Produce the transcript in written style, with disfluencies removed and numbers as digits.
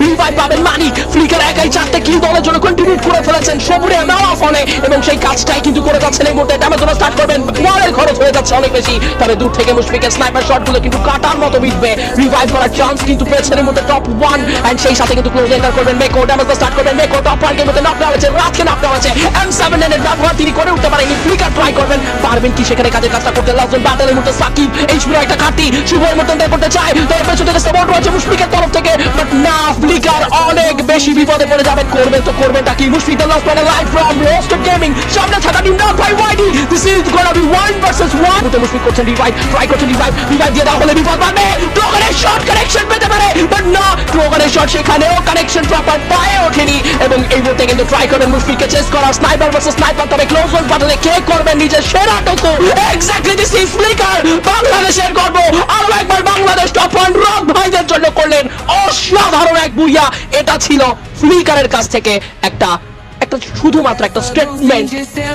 Revive পাবেন মানিক। Flicker একাই 4টা কিল দলের জন্য কন্ট্রিবিউট করে ফেলেছেন সবুরে দেওয়া ফোনে, এবং সেই কাজটাই কিন্তু করে যাচ্ছেন এই মুহূর্তে। ড্যামেজ জন্য স্টার্ট করবেন, ওয়ালের খরচ হয়ে যাচ্ছে অনেক বেশি, তবে দূর থেকে মুশফিকের স্নাইপার শটগুলো কিন্তু কাটার মতো বিটবে। রিভাইভ করার চান্স কিন্তু পেয়েছেন এই মুহূর্তে টপ 1, এন্ড সেই সাথে কিন্তু ক্লোজ এন্টার করবেন মেকো। ড্যামেজ স্টার্ট করবেন মেকো, টপ 1 এর মধ্যে নক দেওয়া হয়েছে, রাতকে নক দেওয়া হয়েছে। M7 এর ব্যবহার তিনি করে উঠতে পারেননি। ফ্লিকার ট্রাই করবেন, পারবেন কি সেখানে কাজের কাজটা করতে? লাস্ট ব্যাটলের মধ্যে সাকিব এইচপির একটা ঘাটতি শুভের মধ্যে করতে চায়, তবে পেছন থেকে সাপোর্ট রয়েছে মুশফিকের তরফ থেকে, বাট না, ফ্লিকার অনেক বেশি বিপদে পড়ে যাবেন। করবেনটা কি? Mushfiq the last one live from roasted gaming, সামনে থাকা টিম ডাউন বাই ওয়াইডি। This is gonna be 1 versus 1। Mushfiq করছেন রিভাইভ, ট্রাই করছেন রিভাইভ দিয়ে দেওয়া হলে বিপদ বাড়বে। টোকানের শট কানেকশন পেতে পারে, বাট না, টোকানের শট সেখানেও কানেকশন প্রপার পায়ে ওঠেনি, এবং এই মুহূর্তে কিন্তু ট্রাই করবেন মুশফিককে চেস করা। স্নাইপার ভার্সেস স্নাইপার, তবে ক্লোজ ওয়ান বাটলে কে করবেন নিজের সেরাটুকু? এক্স্যাক্টলি দিস ইজ ফ্লিকার, বাংলাদেশের গর্ব। আরো একবার বাংলাদেশ টপ 1 রক ভাইদের জন্য করলেন অসাধারণ এক বুইয়া। এটা ছিল ফ্লিকারের কাছ থেকে একটা শুধুমাত্র একটা স্টেটমেন্ট।